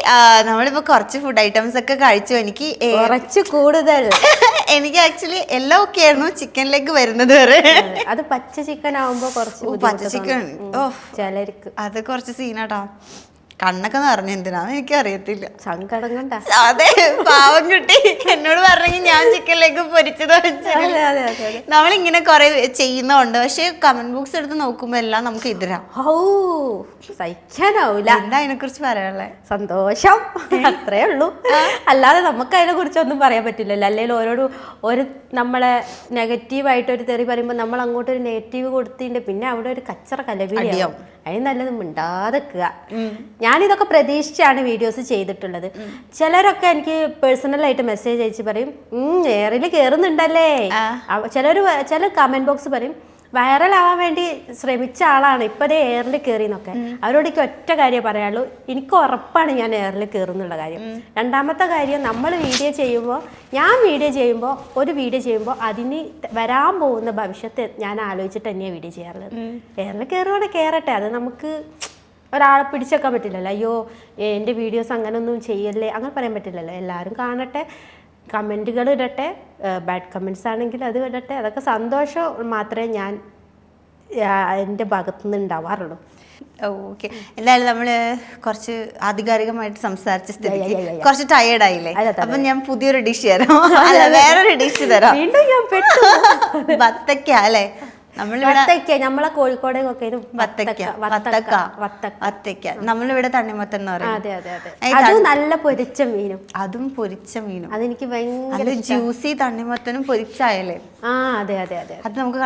നമ്മളിപ്പോ കുറച്ച് ഫുഡ് ഐറ്റംസ് ഒക്കെ കഴിച്ചു. എനിക്ക് കുറച്ച് കൂടുതൽ. എനിക്ക് ആക്ച്വലി എല്ലാം ഒക്കെ ആയിരുന്നു, ചിക്കൻ ലെഗ് വരുന്നത് വരെ. അത് പച്ച ചിക്കൻ ആവുമ്പോ കുറച്ച് പച്ച ചിക്കൻ ചിലർക്ക് അത് കുറച്ച് സീനാട്ടോ. കണ്ണൊക്കെ നിറഞ്ഞ എന്തിനാന്ന് എനിക്ക് അറിയത്തില്ല. സങ്കടം കണ്ട. അതെ, പാവം കുട്ടി എന്നോട് പറഞ്ഞെങ്കിൽ ഞാൻ ചിക്കൻ ലെഗ് പൊരിച്ചത്. നമ്മളിങ്ങനെ കുറെ ചെയ്യുന്നുണ്ട്, പക്ഷെ കമന്റ് ബോക്സ് എടുത്ത് നോക്കുമ്പോ എല്ലാം നമുക്ക് എതിരാ. സഹിക്കാനാവൂല. എന്താ അതിനെ കുറിച്ച് പറയാനുള്ളത്? സന്തോഷം, അത്രേ ഉള്ളൂ. അല്ലാതെ നമുക്ക് അതിനെ കുറിച്ചൊന്നും പറയാൻ പറ്റില്ലല്ലോ. അല്ലെങ്കിൽ ഓരോ നമ്മളെ നെഗറ്റീവായിട്ട് ഒരു തെറി പറയുമ്പോൾ നമ്മൾ അങ്ങോട്ട് ഒരു നെഗറ്റീവ് കൊടുത്തിട്ടുണ്ട്, പിന്നെ അവിടെ ഒരു കച്ചറ കലവിലാവും. അതിന് നല്ലത് മിണ്ടാതെക്കുക. ഞാനിതൊക്കെ പ്രതീക്ഷിച്ചാണ് വീഡിയോസ് ചെയ്തിട്ടുള്ളത്. ചിലരൊക്കെ എനിക്ക് പേഴ്സണലായിട്ട് മെസ്സേജ് അയച്ച് പറയും, എയറിൽ കയറുന്നുണ്ടല്ലേ. ചില കമന്റ് ബോക്സ് പറയും, വൈറലാവാൻ വേണ്ടി ശ്രമിച്ച ആളാണ് ഇപ്പം അതേ എയറിൽ കയറിയെന്നൊക്കെ. അവരോട് എനിക്ക് ഒറ്റ കാര്യം പറയാനുള്ളൂ, എനിക്ക് ഉറപ്പാണ് ഞാൻ എയറിൽ കയറുന്നുള്ള കാര്യം. രണ്ടാമത്തെ കാര്യം, നമ്മൾ വീഡിയോ ചെയ്യുമ്പോൾ ഒരു വീഡിയോ ചെയ്യുമ്പോൾ അതിന് വരാൻ പോകുന്ന ഭവിഷ്യത്ത് ഞാൻ ആലോചിച്ചിട്ട് തന്നെയാണ് വീഡിയോ ചെയ്യാറുള്ളത്. എയറിൽ കയറുവാണെങ്കിൽ കയറട്ടെ, അത് നമുക്ക് ഒരാളെ പിടിച്ചേക്കാൻ പറ്റില്ലല്ലോ. അയ്യോ എൻ്റെ വീഡിയോസ് അങ്ങനെയൊന്നും ചെയ്യല്ലേ, അങ്ങനെ പറയാൻ പറ്റില്ലല്ലോ. എല്ലാവരും കാണട്ടെ, കമൻറ്റുകൾ ഇടട്ടെ, ബാഡ് കമൻറ്റ്സ് ആണെങ്കിൽ അത് ഇടട്ടെ. അതൊക്കെ സന്തോഷം മാത്രമേ ഞാൻ എൻ്റെ ഭാഗത്തുനിന്ന് ഉണ്ടാവാറുള്ളൂ. ഓക്കെ, എന്തായാലും നമ്മള് കുറച്ച് ആധികാരികമായിട്ട് സംസാരിച്ച സ്ഥിതിക്ക് കുറച്ച് ടയേർഡ് ആയില്ലേ? അപ്പൊ ഞാൻ പുതിയൊരു ഡിഷ് തരാം. അല്ല, വേറൊരു ഡിഷ് തരാം. ബത്തക്ക അല്ലേ? നമ്മളെ കോഴിക്കോട് നമ്മളിവിടെ തണ്ണിമത്തൻ എന്ന് പറയും. അതും നല്ല പൊരിച്ച മീനും. അതും പൊരിച്ച മീനും അതെനിക്ക് ഭയങ്കര ജ്യൂസി തണ്ണിമത്തനും പൊരിച്ചായല്ലേ? അതെ. അത് നമുക്ക്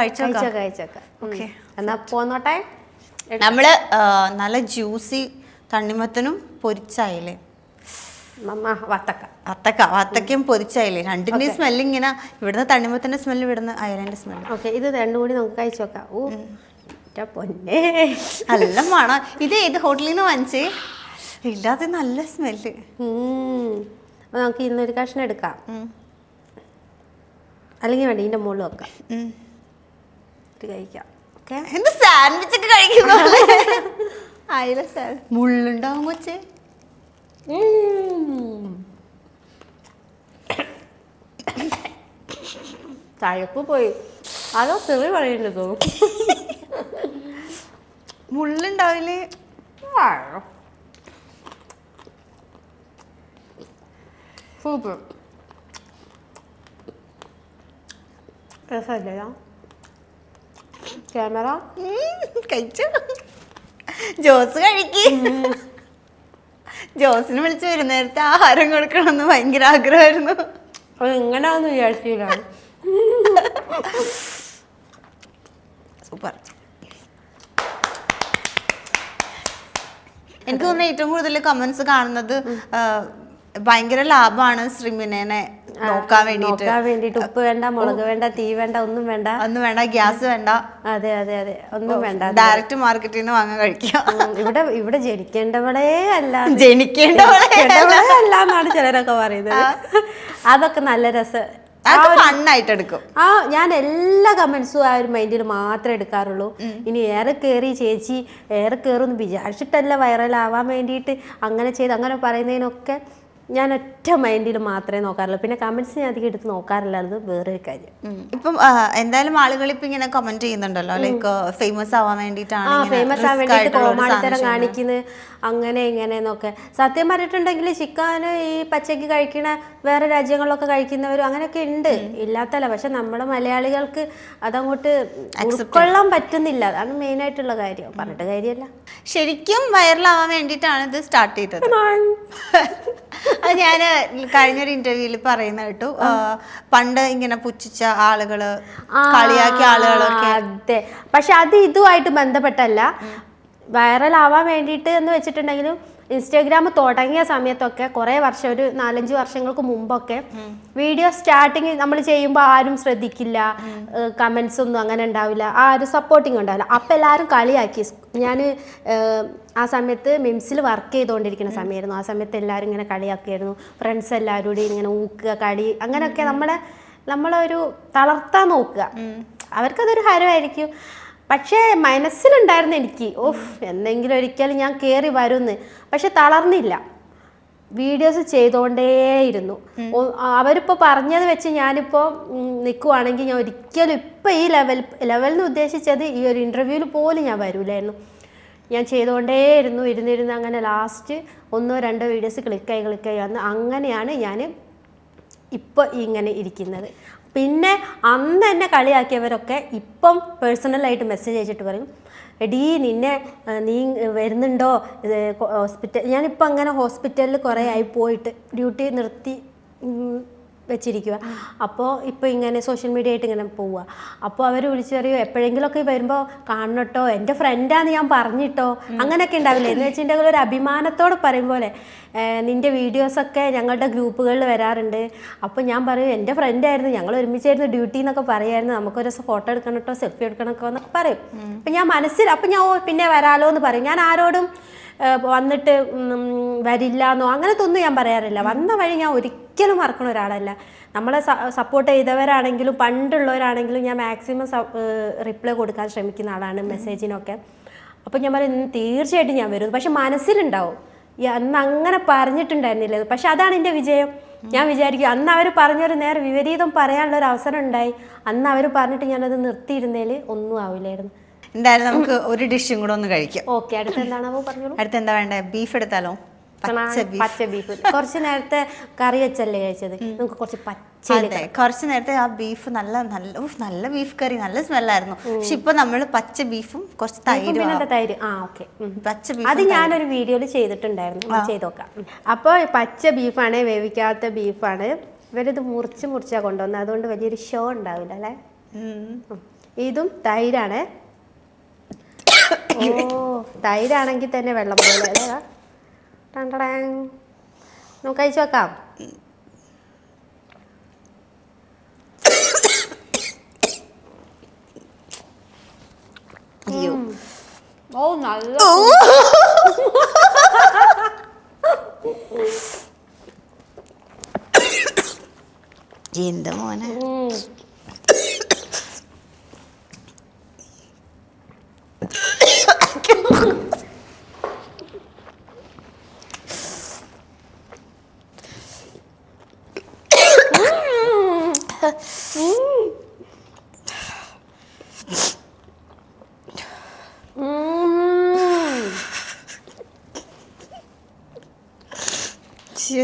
കഴിച്ചേക്കാം. ഓക്കെ, എന്നാ പോന്നോട്ടെ. നമ്മള് നല്ല ജ്യൂസി തണ്ണിമത്തനും പൊരിച്ചായല്ലേ? വത്തക്കയും പൊരിച്ചായില്ലേ? രണ്ടിന്റെയും സ്മെല്ല് ഇങ്ങനെ, ഇവിടുന്ന് തണ്ണിമത്തന്റെ സ്മെല്ല്, ഇവിടുന്ന് അയലന്റെ സ്മെല്ല്. ഓക്കെ, ഇത് രണ്ടും കൂടി നമുക്ക് കഴിച്ചു നോക്കാം. പൊന്നേ, നല്ല മണം. ഇത് ഏത് ഹോട്ടലിൽ നിന്ന് വാങ്ങിച്ചേ? ഇല്ലാതെ നല്ല സ്മെല്ല്. നമുക്ക് ഇന്നൊരു കഷ്ണം എടുക്കാം, അല്ലെങ്കിൽ വേണ്ട ഇതിന്റെ മുകളിൽ വെക്കാം, കഴിക്കാം. എന്ത് സാൻഡ്വിച്ച് ഒക്കെ കഴിക്കുന്നു? അയല മുള്ളുണ്ടാവും കൊച്ചേ. തഴപ്പ് പോയി, അതോ തെറി പറയുന്നത്? മുള്ളുണ്ടാവില്ലേ? സൂപ്പർ രസമല്ലേ? ക്യാമറ കഴിച്ചു. ജോസ് കഴിക്ക്. ജോസിന് വിളിച്ച് വരുന്ന നേരത്തെ ആഹാരം കൊടുക്കണമെന്ന് ഭയങ്കര ആഗ്രഹമായിരുന്നു. അത് എങ്ങനെയാന്ന് വിചാരിച്ചില്ല. സൂപ്പർ. എനിക്ക് തോന്നുന്നു ഏറ്റവും കൂടുതൽ കമന്റ്സ് കാണുന്നത് ഭയങ്കര ലാഭമാണ് ശ്രീമിനെ നോക്കാൻ വേണ്ടിട്ട്. ഉപ്പ് വേണ്ട, മുളക് വേണ്ട, തീ വേണ്ട, ഒന്നും വേണ്ട, ഗ്യാസ് വേണ്ട. അതെ അതെ അതെ, ഒന്നും വേണ്ട. ഡയറക്റ്റ് മാർക്കറ്റിൽ നിന്ന് വാങ്ങാൻ കഴിക്കാം. ഇവിടെ ജനിക്കേണ്ടവളേ അല്ല എന്നാണ് ചിലരൊക്കെ പറയുന്നത്. അതൊക്കെ നല്ല രസം. ഫണ്ണായിട്ട് എടുക്കും. ഞാൻ എല്ലാ കമന്റ്സും ആ ഒരു മൈൻഡിൽ മാത്രമേ എടുക്കാറുള്ളൂ. ഇനി ഏറെ കയറി ചേച്ചി ഏറെ കയറുമെന്ന് വിചാരിച്ചിട്ടല്ല വൈറലാവാൻ വേണ്ടിയിട്ട് അങ്ങനെ ചെയ്ത് അങ്ങനെ പറയുന്നതിനൊക്കെ ഞാൻ ഒറ്റ മൈൻഡിൽ മാത്രമേ നോക്കാറുള്ളൂ. പിന്നെ കമന്റ്സ് ഞാൻ അധികം എടുത്ത് നോക്കാറില്ല. അത് വേറൊരു കാര്യം. ഇപ്പം എന്തായാലും ആളുകൾ ഇപ്പൊ ഇങ്ങനെ കമന്റ് ചെയ്യുന്നുണ്ടല്ലോ, ലൈക്ക് ഫേമസ് ആവാൻ വേണ്ടിയിട്ടാണ്, ഫേമസ് ആവാൻ വേണ്ടിയിട്ട് കോമാളിത്തരം കാണിക്കുന്നത് അങ്ങനെ ഇങ്ങനെയെന്നൊക്കെ. സത്യം പറഞ്ഞിട്ടുണ്ടെങ്കിൽ ചിക്കൻ ഈ പച്ചയ്ക്ക് കഴിക്കണ വേറെ രാജ്യങ്ങളിലൊക്കെ കഴിക്കുന്നവരും അങ്ങനെയൊക്കെ ഉണ്ട്, ഇല്ലാത്തല്ല. പക്ഷെ നമ്മുടെ മലയാളികൾക്ക് അതങ്ങോട്ട് ഉൾക്കൊള്ളാൻ പറ്റുന്നില്ല. അതാണ് മെയിൻ ആയിട്ടുള്ള കാര്യം. പറഞ്ഞിട്ട് കാര്യമല്ല. ശരിക്കും വൈറലാവാൻ വേണ്ടിയിട്ടാണ് ഇത് സ്റ്റാർട്ട് ചെയ്തത്. അത് ഞാൻ കഴിഞ്ഞൊരു ഇന്റർവ്യൂവിൽ പറയുന്ന കേട്ടു. പണ്ട് ഇങ്ങനെ പുച്ഛിച്ച ആളുകള്, കളിയാക്കിയ ആളുകളൊക്കെ. അതെ, പക്ഷെ അത് ഇതുമായിട്ട് ബന്ധപ്പെട്ടല്ല. വൈറലാവാൻ വേണ്ടിയിട്ട് എന്ന് വെച്ചിട്ടുണ്ടെങ്കിലും ഇൻസ്റ്റാഗ്രാം തുടങ്ങിയ സമയത്തൊക്കെ കുറേ വർഷം, ഒരു 4-5 വർഷങ്ങൾക്ക് മുമ്പൊക്കെ വീഡിയോ സ്റ്റാർട്ടിങ് നമ്മൾ ചെയ്യുമ്പോൾ ആരും ശ്രദ്ധിക്കില്ല, കമൻസ് ഒന്നും അങ്ങനെ ഉണ്ടാവില്ല, ആ ഒരു സപ്പോർട്ടിങ് ഉണ്ടാവില്ല. അപ്പം എല്ലാവരും കളിയാക്കി. ഞാൻ ആ സമയത്ത് മിംസിൽ വർക്ക് ചെയ്തുകൊണ്ടിരിക്കുന്ന സമയമായിരുന്നു. ആ സമയത്ത് എല്ലാവരും ഇങ്ങനെ കളിയാക്കിയായിരുന്നു. ഫ്രണ്ട്സ് എല്ലാവരും കൂടി ഇങ്ങനെ ഊക്കുക, കളി, അങ്ങനെയൊക്കെ നമ്മളൊരു തളർത്താൻ നോക്കുക. അവർക്കതൊരു ഹരമായിരിക്കും. പക്ഷേ മനസ്സിലുണ്ടായിരുന്നു എനിക്ക്, എന്തെങ്കിലും ഒരിക്കലും ഞാൻ കയറി വരുമെന്ന്. പക്ഷെ തളർന്നില്ല, വീഡിയോസ് ചെയ്തുകൊണ്ടേയിരുന്നു. അവരിപ്പോൾ പറഞ്ഞത് വെച്ച് ഞാനിപ്പോൾ നിൽക്കുവാണെങ്കിൽ ഞാൻ ഒരിക്കലും ഇപ്പം ഈ ലെവലിന് ഉദ്ദേശിച്ചത് ഈ ഒരു ഇൻ്റർവ്യൂവിൽ പോലും ഞാൻ വരില്ലായിരുന്നു. ഞാൻ ചെയ്തുകൊണ്ടേയിരുന്നു, ഇരുന്നിരുന്ന് അങ്ങനെ ലാസ്റ്റ് 1-2 വീഡിയോസ് ക്ലിക്കായി വന്ന് അങ്ങനെയാണ് ഞാൻ ഇപ്പോൾ ഇങ്ങനെ ഇരിക്കുന്നത്. പിന്നെ അന്ന് എന്നെ കളിയാക്കിയവരൊക്കെ ഇപ്പം പേഴ്സണലായിട്ട് മെസ്സേജ് അയച്ചിട്ട് പറയും, എടീ നീ വരുന്നുണ്ടോ ഹോസ്പിറ്റൽ. ഞാനിപ്പോൾ അങ്ങനെ ഹോസ്പിറ്റലിൽ കുറേ ആയി പോയിട്ട് ഡ്യൂട്ടി നിർത്തി വെച്ചിരിക്കുക. അപ്പോൾ ഇപ്പോൾ ഇങ്ങനെ സോഷ്യൽ മീഡിയ ആയിട്ട് ഇങ്ങനെ പോവുക. അപ്പോൾ അവർ വിളിച്ചു പറയും, എപ്പോഴെങ്കിലുമൊക്കെ വരുമ്പോൾ കാണണട്ടോ, എൻ്റെ ഫ്രണ്ടാന്ന് ഞാൻ പറഞ്ഞിട്ടോ, അങ്ങനെയൊക്കെ ഉണ്ടാവില്ലേ. എന്ന് വെച്ചിട്ടുണ്ടെങ്കിൽ ഒരു അഭിമാനത്തോടെ പറയും പോലെ, നിൻ്റെ വീഡിയോസൊക്കെ ഞങ്ങളുടെ ഗ്രൂപ്പുകളിൽ വരാറുണ്ട്. അപ്പോൾ ഞാൻ പറയും, എൻ്റെ ഫ്രണ്ടായിരുന്നു, ഞങ്ങൾ ഒരുമിച്ചായിരുന്നു ഡ്യൂട്ടി എന്നൊക്കെ പറയായിരുന്നു, നമുക്കൊരു ദിവസം ഫോട്ടോ എടുക്കണം കേട്ടോ, സെൽഫി എടുക്കണമൊക്കെ എന്നൊക്കെ പറയും. അപ്പം ഞാൻ അപ്പം ഞാൻ പിന്നെ വരാലോ എന്ന് പറയും. ഞാൻ ആരോടും വന്നിട്ട് വരില്ല എന്നോ അങ്ങനത്തെ ഒന്നും ഞാൻ പറയാറില്ല. വന്ന വഴി ഞാൻ ഒരിക്കലും മറക്കണ ഒരാളല്ല. നമ്മളെ സപ്പോർട്ട് ചെയ്തവരാണെങ്കിലും പണ്ടുള്ളവരാണെങ്കിലും ഞാൻ മാക്സിമം റിപ്ലൈ കൊടുക്കാൻ ശ്രമിക്കുന്ന ആളാണ് മെസ്സേജിനൊക്കെ. അപ്പോൾ ഞാൻ പറയും തീർച്ചയായിട്ടും ഞാൻ വരും. പക്ഷെ മനസ്സിലുണ്ടാവും അന്ന് അങ്ങനെ പറഞ്ഞിട്ടുണ്ടായിരുന്നില്ല. പക്ഷെ അതാണ് എൻ്റെ വിജയം. ഞാൻ വിചാരിക്കും അന്ന് അവർ പറഞ്ഞൊരു നേരെ വിപരീതം പറയാനുള്ളൊരു അവസരം ഉണ്ടായി. അന്ന് അവർ പറഞ്ഞിട്ട് ഞാനത് നിർത്തിയിരുന്നേൽ ഒന്നും ആവില്ലായിരുന്നു. എന്തായാലും നമുക്ക് ഒരു ഡിഷും കൂടെ ഒന്ന് കഴിക്കാം. ഓക്കെ, അടുത്ത് എന്താണോ പറഞ്ഞോളൂ. അടുത്ത് എന്താ വേണ്ടേ? ബീഫ് എടുത്താലോ? പച്ച ബീഫ്. കുറച്ച് നേരത്തെ കറി വെച്ചല്ലേ കഴിച്ചത്, നമുക്ക് കുറച്ച് കുറച്ച് നേരത്തെ ആ ബീഫ് നല്ല ബീഫ് കറി, നല്ല സ്മെല്ലായിരുന്നു. പക്ഷെ ഇപ്പൊ നമ്മള് പച്ച ബീഫും കുറച്ച് തൈര്. പച്ച ബീഫ് അത് ഞാനൊരു വീഡിയോയിൽ ചെയ്തിട്ടുണ്ടായിരുന്നു, ചെയ്തോക്കാം. അപ്പോൾ പച്ച ബീഫാണ്, വേവിക്കാത്ത ബീഫാണ്. ഇവരിത് മുറിച്ചാ കൊണ്ടുവന്നത്, അതുകൊണ്ട് വലിയൊരു ഷോ ഉണ്ടാവില്ല അല്ലേ. ഇതും തൈരാണ്. തൈരാണെങ്കിൽ തന്നെ വെള്ളം പോലെ അല്ലേ. നമുക്ക് കഴിച്ചു വെക്കാം. നല്ല എന്താ മോനെ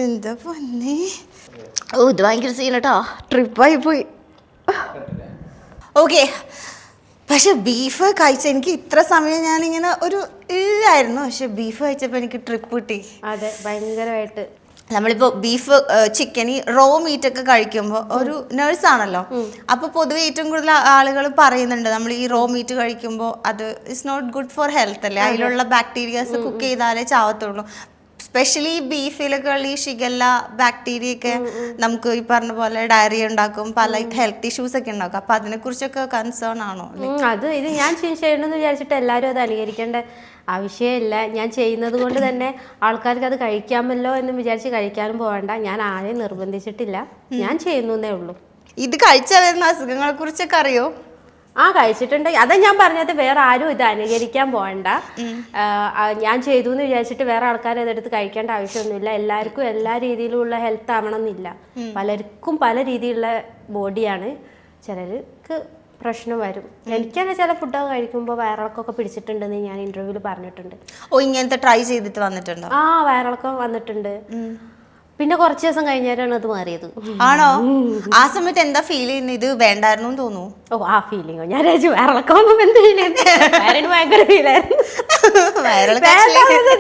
എന്താ പൊന്നെ. ഇത് ഭയങ്കര സീൻ കേട്ടോ, ട്രിപ്പായി പോയി. ഓക്കെ, പക്ഷെ ബീഫ് കഴിച്ച എനിക്ക് ഇത്ര സമയം ഞാനിങ്ങനെ ഒരു ഇല്ലായിരുന്നു, പക്ഷെ ബീഫ് കഴിച്ചപ്പോൾ എനിക്ക് ട്രിപ്പ് കിട്ടി. അതെ, ഭയങ്കരമായിട്ട്. നമ്മളിപ്പോൾ ബീഫ് ചിക്കൻ ഈ റോ മീറ്റ് ഒക്കെ കഴിക്കുമ്പോൾ ഒരു നേഴ്സാണല്ലോ, അപ്പോൾ പൊതുവെ ഏറ്റവും കൂടുതൽ ആളുകൾ പറയുന്നുണ്ട് നമ്മൾ ഈ റോ മീറ്റ് കഴിക്കുമ്പോൾ അത് it's not good for health അല്ലേ, അതിലുള്ള ബാക്ടീരിയാസ് കുക്ക് ചെയ്താലേ ചാവത്തുള്ളൂ. സ്പെഷ്യലി ബീഫിലൊക്കെ ഉള്ള ഈ ഷിഗല്ല ബാക്ടീരിയ ഒക്കെ നമുക്ക് ഈ പറഞ്ഞ പോലെ ഡയറിയ ഉണ്ടാക്കും, പല ഹെൽത്ത് ഇഷ്യൂസ് ഒക്കെ ഉണ്ടാക്കും. അപ്പൊ അതിനെ കുറിച്ചൊക്കെ കൺസേൺ ആണോ? ഇത് ഞാൻ ചെയ്യണമെന്ന് വിചാരിച്ചിട്ട് എല്ലാവരും അത് അനുകരിക്കേണ്ട ആവശ്യമില്ല. ഞാൻ ചെയ്യുന്നത് കൊണ്ട് തന്നെ ആൾക്കാർക്ക് അത് കഴിക്കാമല്ലോ എന്ന് വിചാരിച്ച് കഴിക്കാനും പോകണ്ട. ഞാൻ ആരെയും നിർബന്ധിച്ചിട്ടില്ല, ഞാൻ ചെയ്യുന്നേ ഉള്ളൂ. ഇത് കഴിച്ചാൽ വരുന്ന അസുഖങ്ങളെ കുറിച്ചൊക്കെ അറിയോ? കഴിച്ചിട്ടുണ്ട്. അതാ ഞാൻ പറഞ്ഞത്, വേറെ ആരും ഇത് അനുകരിക്കാൻ പോകണ്ട. ഞാൻ ചെയ്തു എന്ന് വിചാരിച്ചിട്ട് വേറെ ആൾക്കാർ അതെടുത്ത് കഴിക്കേണ്ട ആവശ്യമൊന്നുമില്ല. എല്ലാവർക്കും എല്ലാ രീതിയിലുള്ള ഹെൽത്ത് ആവണം എന്നില്ല. പലർക്കും പല രീതിയിലുള്ള ബോഡിയാണ്. ചിലർക്ക് പ്രശ്നം വരും. എനിക്കങ്ങനെ ചില ഫുഡൊക്കെ കഴിക്കുമ്പോൾ വയറിളക്കമൊക്കെ പിടിച്ചിട്ടുണ്ടെന്ന് ഞാൻ ഇന്റർവ്യൂവിൽ പറഞ്ഞിട്ടുണ്ട്. ഇങ്ങനത്തെ ട്രൈ ചെയ്തിട്ട് വന്നിട്ടുണ്ടോ? വയറിളക്കം വന്നിട്ടുണ്ട്. പിന്നെ കുറച്ച് ദിവസം കഴിഞ്ഞാലാണ് അത് മാറിയത്. ആണോ? ആ സമയത്ത് എന്താ ഫീൽ ചെയ്യുന്നത്? ഇത് വേണ്ടായിരുന്നു തോന്നുന്നു. ആ ഫീലിംഗോ? ഞാൻ വയറിളക്കം എന്ത് ഫീലായിരുന്നു? ഭയങ്കര ഫീലായിരുന്നു.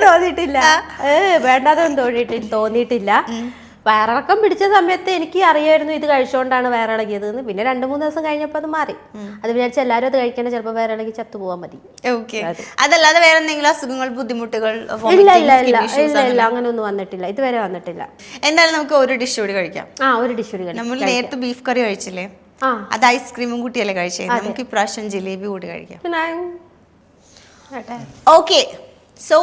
തോന്നിയിട്ടില്ല, വേണ്ടാതൊന്നും തോന്നിയിട്ടില്ല. വയറിളക്കം പിടിച്ച സമയത്ത് എനിക്ക് അറിയായിരുന്നു ഇത് കഴിച്ചുകൊണ്ടാണ് വയറിളകിയത് എന്ന്. പിന്നെ 2-3 ദിവസം കഴിഞ്ഞപ്പോൾ അത് മാറി. അത് വിചാരിച്ച എല്ലാവരും അത് കഴിക്കണ ചിലപ്പോൾ വയറിളകി ചത്തുപോകാൻ മതി. അതല്ലാതെ വേറെ എന്തെങ്കിലും അസുഖങ്ങൾ, ബുദ്ധിമുട്ടുകൾ? ഇല്ല, അങ്ങനെയൊന്നും വന്നിട്ടില്ല, ഇതുവരെ വന്നിട്ടില്ല. എന്തായാലും നമുക്ക് ഒരു ഡിഷ് കൂടി കഴിക്കാം. ഒരു ഡിഷ് കൂടി കഴിക്കാം. നമ്മൾ നേരത്തെ ബീഫ് കറി കഴിച്ചില്ലേ, അത് ഐസ്ക്രീമും കൂട്ടിയല്ലേ കഴിച്ചേ? നമുക്ക് ഇപ്രാവശ്യം ജിലേബി കൂടി കഴിക്കാം. ഓക്കെ, സോ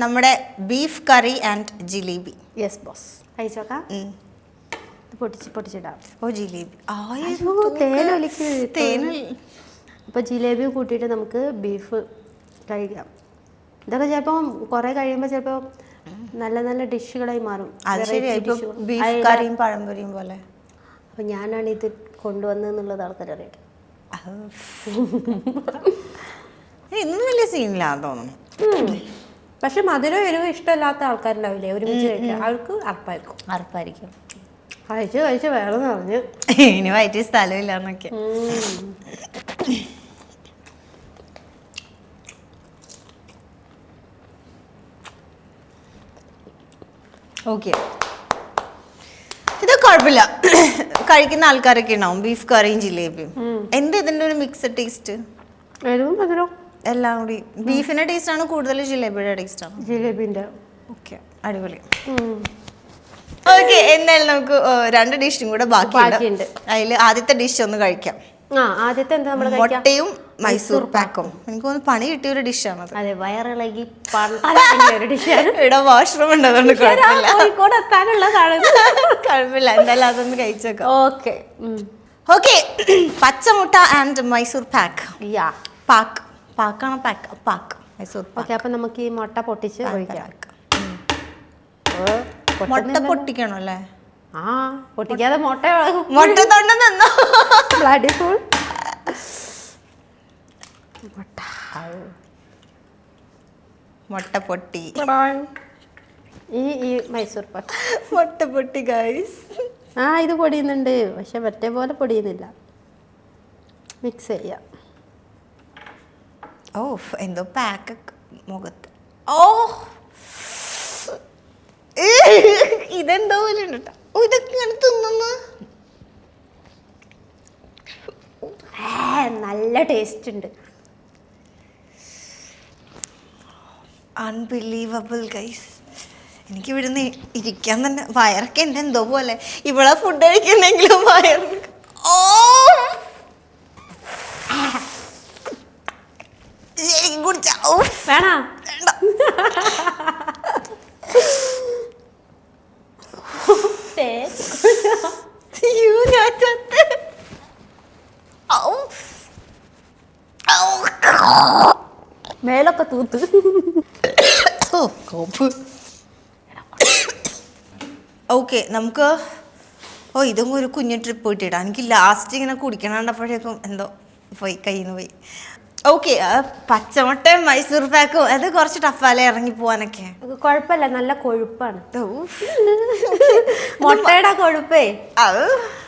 നമ്മുടെ beef curry and jalebi. Yes boss, കഴിച്ചോക്കാം. പൊട്ടിച്ചിടാം. ജിലേബി അപ്പോൾ ജിലേബിയും കൂട്ടിയിട്ട് നമുക്ക് ബീഫ് കഴിക്കാം. ഇതൊക്കെ ചിലപ്പോൾ കുറേ കഴിയുമ്പോൾ ചിലപ്പോൾ നല്ല നല്ല ഡിഷുകളായി മാറും. ബീഫ് കറിയും പഴംപൊരിയും പോലെ. അപ്പം ഞാനാണ് ഇത് കൊണ്ടുവന്നെന്നുള്ളത് ആൾക്കാർ അറിയട്ടെ. ഇന്നും വലിയ സീനില്ലാന്ന് തോന്നുന്നു. പക്ഷെ മധുരം എരിവ് ഇഷ്ടമില്ലാത്ത ആൾക്കാരുണ്ടാവില്ലേ, ഒരുമിച്ച് കഴിക്കാം, അവർക്ക് അറപ്പായിരിക്കും. കഴിച്ച് വേറെ പറഞ്ഞു ഇനി വയറ്റിയ സ്ഥലമില്ലാന്നൊക്കെ. ഓക്കെ, ഇത് കുഴപ്പമില്ല, കഴിക്കുന്ന ആൾക്കാരൊക്കെ ഉണ്ടാവും. ബീഫ് കറിയും ജിലേബിയും എന്താ ഇതിന്റെ ഒരു മിക്സഡ് ടേസ്റ്റ്? എരിവും മധുരം എല്ലാം കൂടി. ബീഫിന്റെ ടേസ്റ്റ് ആണ് കൂടുതൽ, ജിലേബിയുടെ ടേസ്റ്റ് ആണ്? ജിലേബിന്റെ. ഓക്കെ, അടിപൊളി. ഓക്കെ, എന്തായാലും നമുക്ക് 2 ഡിഷും കൂടെ ബാക്കിയുണ്ട്. അതിൽ ആദ്യത്തെ ഡിഷ് ഒന്ന് കഴിക്കാം. ആദ്യത്തെ എന്താ നമ്മൾ മുട്ടയും മൈസൂർ പാക്കും. എനിക്ക് തോന്നുന്നു പണി കിട്ടിയ ഒരു ഡിഷാണ്. അതെ, വയറിളകി ഒരു ഡിഷാണ്. ഇവിടെ വാഷ്റൂം ഉണ്ട്, അതുകൊണ്ട് കുഴപ്പമില്ല. എന്തായാലും അതൊന്ന് കഴിച്ചേക്കാം. ഓക്കെ ഓക്കെ, പച്ചമുട്ട ആൻഡ് മൈസൂർ പാക്ക്. പാക്കാണോ? പാക്ക് മൈസൂർ പാക്ക്. ഓക്കെ, അപ്പൊ നമുക്ക് ഈ മുട്ട പൊട്ടിച്ച് ഒഴിക്കാം. മുട്ട പൊട്ടിക്കണോ അല്ലേ? പൊട്ടിക്കാതെ മുട്ട തൊണ്ട നിന്നോ? മുട്ട പൊട്ടി. ഈ മൈസൂർ പാക്ക് മുട്ട പൊട്ടി ഗൈസ്. ഇത് പൊടിയുന്നുണ്ട്, പക്ഷെ മറ്റേ പോലെ പൊടിയുന്നില്ല. മിക്സ് ചെയ്യാം. എന്തോ പാക്ക് മുഖത്ത്. ഇതെന്തോ പോലെ ഉണ്ട്. ഇതൊക്കെ ഇങ്ങനെ തിന്നുന്നു. നല്ല ടേസ്റ്റ് ഉണ്ട്. Unbelievable guys. എനിക്ക് ഇവിടുന്ന് ഇരിക്കാൻ തന്നെ വയറൊക്കെ എൻ്റെ എന്തോ പോലെ. ഇവിടെ ഫുഡ് കഴിക്കുന്നെങ്കിലും വയറ് വേണ. മേലൊക്കെ തൂത്ത്. ഓക്കെ, നമുക്ക് ഇതും ഒരു കുഞ്ഞു ട്രിപ്പ് കിട്ടിയിട്ടാ. എനിക്ക് ലാസ്റ്റ് ഇങ്ങനെ കുടിക്കണപ്പോഴേക്കും എന്തോ കയ്യിൽ നിന്ന് പോയി. ഓക്കെ, പച്ചമുട്ടയും മൈസൂർ പാക്കും അത് കുറച്ച് ടഫാലേ ഇറങ്ങി പോവാനൊക്കെ. കുഴപ്പമില്ല, നല്ല കൊഴുപ്പാണ്. മുട്ടയുടെ കൊഴുപ്പേ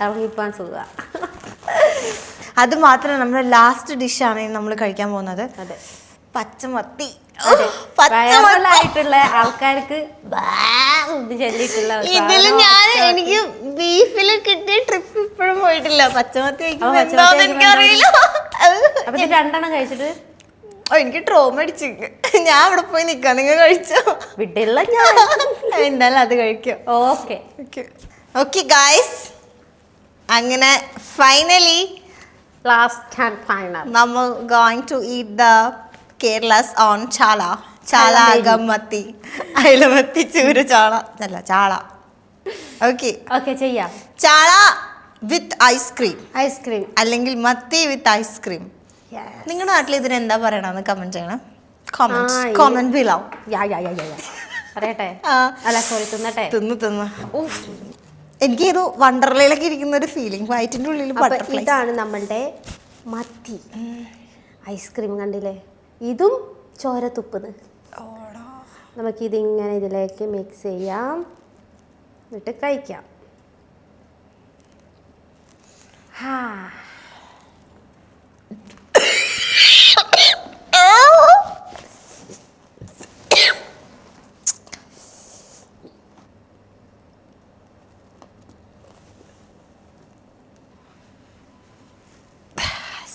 ഇറങ്ങിപ്പോവാൻ സുഖ. അത് മാത്രമല്ല നമ്മുടെ ലാസ്റ്റ് ഡിഷാണ് നമ്മൾ കഴിക്കാൻ പോകുന്നത്. അതെ, പച്ചമത്തി. വയറലായിട്ടുള്ള ആൾക്കാർക്ക് ചൊല്ലിട്ടുള്ള ഇതില് എനിക്ക് ബീഫിൽ കിട്ടിയ ട്രിപ്പ് ഇപ്പോഴും പോയിട്ടില്ല. പച്ചമത്തി എനിക്കറിയില്ല. അപ്പൊ ഇത് 2 എണ്ണം കഴിച്ചിട്ട് എനിക്ക് ട്രോമ അടിച്ചു. ഞാൻ അവിടെ പോയി നിക്കാം, നിങ്ങൾ കഴിച്ചോ? വിട്ടില്ല ഞാൻ. എന്തായാലും അത് കഴിക്കാം. ഓക്കെ ഓക്കെ ഗായ്സ്, അങ്ങനെ ഫൈനലി ലാസ്റ്റ് ആൻഡ് ഫൈനൽ നമ്മൾ going to eat the Kerala's own ചാള. ചാള, അകമത്തി, അയലമത്തി, ചൂര ചാള അല്ല ചാള. ഓക്കെ ഓക്കെ ചെയ്യാം. ചാള വിത്ത് ഐസ്ക്രീം, ഐസ്ക്രീം അല്ലെങ്കിൽ മത്തി വിത്ത് ഐസ്ക്രീം. നിങ്ങളുടെ നാട്ടിൽ ഇതിന് എന്താ പറയണമെന്ന് കമന്റ് ചെയ്യണം. Comment below. പറയട്ടെ? അല്ല സോറി, തിന്നട്ടെ. തിന്ന് എനിക്ക് ഒരു വണ്ടർലയിലൊക്കെ ഇരിക്കുന്ന ഒരു ഫീലിംഗ്. വയറ്റിന്റെ ഉള്ളിൽ ബട്ടർഫ്ലൈ. ഇതാണ് നമ്മളുടെ മത്തി ഐസ്ക്രീം. കണ്ടില്ലേ? ഇതും ചോരത്തുപ്പത്. നമുക്കിതിങ്ങനെ ഇതിലേക്ക് മിക്സ് ചെയ്യാം, എന്നിട്ട് കഴിക്കാം.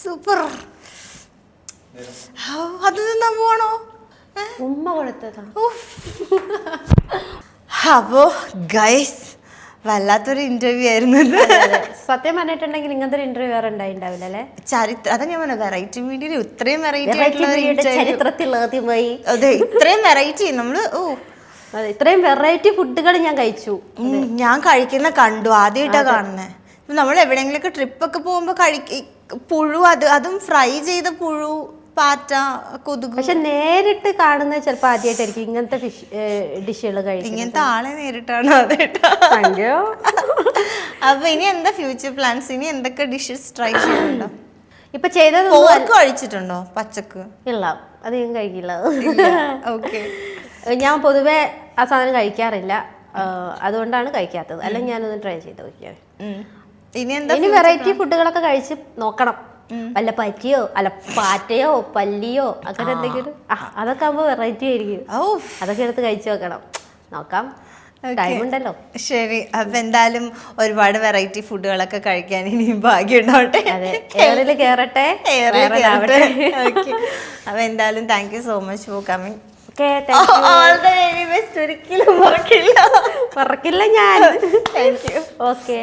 സൂപ്പർ. അത് തിന്നാ പോണോ? ഉമ്മ കൊടുത്തതാ. അപ്പോ ഗൈസ്, വല്ലാത്തൊരു ഇന്റർവ്യൂ ആയിരുന്നു. സത്യം പറഞ്ഞിട്ടുണ്ടെങ്കിൽ ഇങ്ങനത്തെ ഒരു ഇന്റർവ്യൂ വേറെ ഉണ്ടാവില്ല അല്ലേ? ചരിത്രം. അതാ ഞാൻ പറഞ്ഞ വെറൈറ്റി മീഡിയയിൽ ഇത്രയും വെറൈറ്റി ചരിത്രത്തിൽ ആദ്യമായി. അതെ, ഇത്രയും വെറൈറ്റി നമ്മള് അതെ, ഇത്രയും വെറൈറ്റി ഫുഡുകൾ ഞാൻ കഴിച്ചു. ഞാൻ കഴിക്കുന്ന കണ്ടു, ആദ്യമായിട്ടാ കാണുന്നേ. നമ്മൾ എവിടെയെങ്കിലൊക്കെ ട്രിപ്പൊക്കെ പോകുമ്പോ പുഴു, അതും ഫ്രൈ ചെയ്ത പുഴു, പാറ്റ, കൊതുക്. പക്ഷെ നേരിട്ട് കാണുന്നത് ചിലപ്പോ ആദ്യമായിട്ടായിരിക്കും ഇങ്ങനത്തെ ഡിഷുകൾ കഴിക്കും. ഇങ്ങനത്തെ ആളെ നേരിട്ടാണ് ആദ്യമായിട്ടാ. അപ്പൊ ഇനി എന്താ ഫ്യൂച്ചർ പ്ലാൻസ്? ഇനി എന്തൊക്കെ ഡിഷസ് ട്രൈ ചെയ്യുന്നുണ്ടോ? ഇപ്പൊ ചെയ്തത് പോർക്ക് കഴിച്ചിട്ടുണ്ടോ? പച്ചക്ക് ഇല്ല, അത് ഞാൻ കഴിക്കില്ല. ഓക്കെ, ഞാൻ പൊതുവെ ആ സാധനം കഴിക്കാറില്ല, അതുകൊണ്ടാണ് കഴിക്കാത്തത്. അല്ലെങ്കിൽ ഞാനൊന്ന് ട്രൈ ചെയ്ത് നോക്കിയാൽ. ഇനി വെറൈറ്റി ഫുഡുകളൊക്കെ കഴിച്ച് നോക്കണം. വല്ല പറ്റിയോ അല്ല പാറ്റയോ പല്ലിയോ അങ്ങനെ എന്തെങ്കിലും, അതൊക്കെ ആകുമ്പോ വെറൈറ്റി ആയിരിക്കും. അതൊക്കെ എടുത്ത് കഴിച്ചു നോക്കാം. ടൈം ഉണ്ടല്ലോ. ശരി, അപ്പൊ എന്തായാലും ഒരുപാട് വെറൈറ്റി ഫുഡുകളൊക്കെ കഴിക്കാൻ ഇനിയും ഭാഗ്യം ഉണ്ടാവട്ടെ. അതെ, എയറിൽ കേറട്ടെ. അപ്പൊ എന്തായാലും thank you so much for coming. All the very best. ഒരിക്കലും മറക്കില്ല ഞാൻ. Thank you. ഓക്കെ.